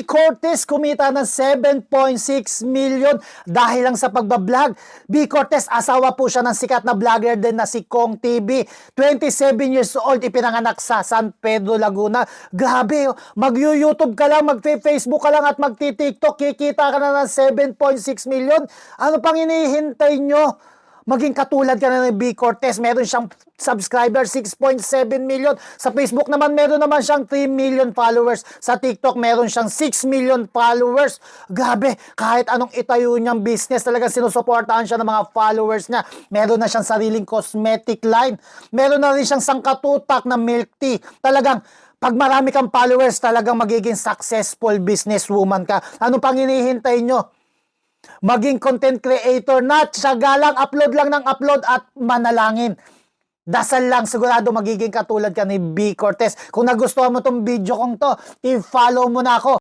Cortez kumita ng 7.6 million dahil lang sa pagbablog. B. Cortez, asawa po siya ng sikat na vlogger din na si Kong TV. 27 years old, ipinanganak sa San Pedro, Laguna. Grabe, mag-YouTube ka lang, mag-Facebook ka lang at mag-TikTok, kikita ka na ng 7.6 million. Ano pang hinihintay nyo? Maging katulad ka na ng B. Cortez. Meron siyang subscriber, 6.7 million. Sa Facebook naman, meron naman siyang 3 million followers. Sa TikTok, meron siyang 6 million followers. Grabe, kahit anong itayo niyang business, talagang sinusuportahan siya ng mga followers niya. Meron na siyang sariling cosmetic line. Meron na rin siyang sangkatutak na milk tea. Talagang, pag marami kang followers, talagang magiging successful businesswoman ka. Ano pang hinihintay nyo? Maging content creator na, tiyaga lang, upload lang ng upload at manalangin. Dasal lang, sigurado magiging katulad ka ni B. Cortez. Kung nagustuhan mo tong video kong to, i-follow mo na ako.